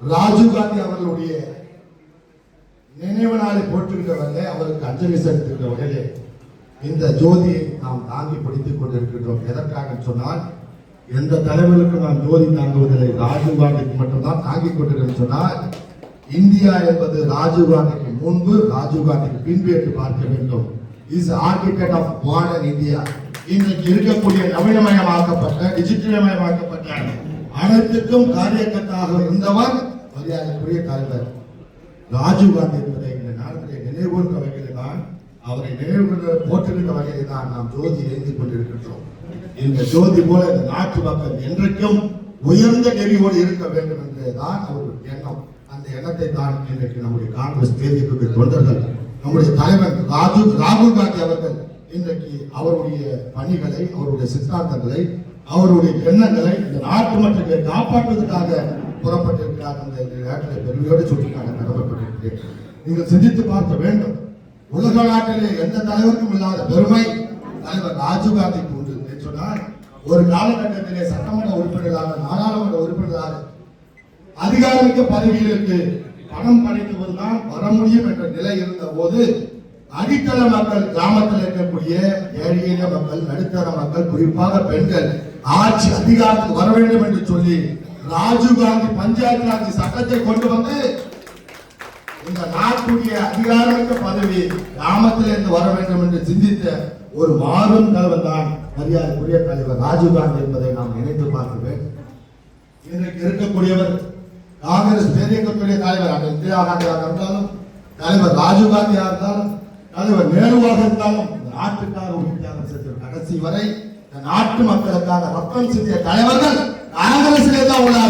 ராஜீவ் காந்தி அவர்களுடைய நினைவு நாளை போற்றுகின்ற வகையிலே, அவருக்கு அஞ்சலி செலுத்துகின்ற வகையிலே இந்த ஜோதியை நாம் தாங்கி பிடித்துக் கொண்டிருக்கின்றோம். எதற்காக சொன்னால், எந்த தலைவருக்கும் நாம் ஜோதி தாங்குவதில்லை, ராஜீவ் காந்திக்கு மட்டும்தான் தாங்கிக் கொண்டிருக்கிறோம். சொன்னால் இந்தியா என்பது ராஜீவ் காந்திக்கு முன்பு, ராஜீவ் காந்திக்கு பின்பு என்று பார்க்க வேண்டும். Is architect of modern India. இன்றைக்கு இருக்கக்கூடிய நவீனமயமாக்கப்பட்ட, டிஜிட்டலமயமாக்கப்பட்ட அனைத்துக்கும் காரியக்கர்த்தாக இருந்தவர் மரியாதைக்குரிய தலைவர் ராஜீவ் காந்தி என்பதை இந்த நாட்டிலே நினைவுகின்ற வகையில் தான், அவரை நினைவுகின்ற போற்றுகின்ற வகையில் தான் நாம் ஜோதி ஏந்தி கொண்டிருக்கின்றோம். இந்த ஜோதி போல இந்த நாட்டு மக்கள் என்றைக்கும் உயர்ந்த நெறியோடு இருக்க வேண்டும் என்றுதான் அவருடைய எண்ணம். அந்த எண்ணத்தை தான் இன்றைக்கு நம்முடைய காங்கிரஸ் தேர்தலுடைய தொண்டர்கள், நம்முடைய தலைவர் ராகுல் காந்தி அவர்கள் இன்றைக்கு அவருடைய பணிகளை, அவருடைய சித்தாந்தங்களை, அவருடைய எண்ணங்களை இந்த நாட்டு மக்களை காப்பாற்றுவதற்காக புறப்பட்டிருக்கிறார். அந்த நேரத்தில் பெருமையோடு சுட்டிக்காட்ட கடமைப்பட்டிருக்கிறேன். நீங்கள் சிந்தித்து பார்க்க வேண்டும். உலக நாட்டிலே எந்த தலைவருக்கும் இல்லாத பெருமை தலைவர் ராஜீவ் காந்திக்கு உண்டு என்று சொன்னால், ஒரு காலகட்டத்திலே சட்டமன்ற உறுப்பினராக, நாடாளுமன்ற உறுப்பினராக அதிகாரமிக்க பதவிகளுக்கு பணம் படைத்துவதுதான் வர முடியும் என்ற நிலை இருந்த போது, அடித்தள மக்கள், கிராமத்தில் இருக்கக்கூடிய ஏழை மக்கள், நடுத்தர மக்கள், குறிப்பாக பெண்கள் ஆட்சி அதிகாரத்துக்கு வர வேண்டும் என்று சொல்லி ராஜீவ் காந்தி பஞ்சாயத்து ராஜ் சட்டத்தை கொண்டு வந்து இந்த நாட்டுடைய அதிகாரமிக்க பதவி கிராமத்திலிருந்து வர வேண்டும் என்று சிந்தித்த ஒரு மாறும் தலைவர் தான் மரியாதைக்குரிய தலைவர் ராஜீவ் காந்தி என்பதை நாம் நினைத்து பார்க்க வேண்டும். இன்றைக்கு இருக்கக்கூடியவர் காங்கிரஸ் பேரியக்கத்துடைய தலைவர் அந்த இந்திரா காந்தியாக இருந்தாலும், தலைவர் ராஜீவ் காந்தியாக இருந்தாலும், தலைவர் நேருவாக இருந்தாலும், இந்த நாட்டுக்காக உயிர்த்தியாகம் செய்த கடைசி வரை இந்த நாட்டு மக்களுக்காக ரத்தம் சிந்திய தலைவர்கள் காங்கிரசிலே தான் உள்ளார்.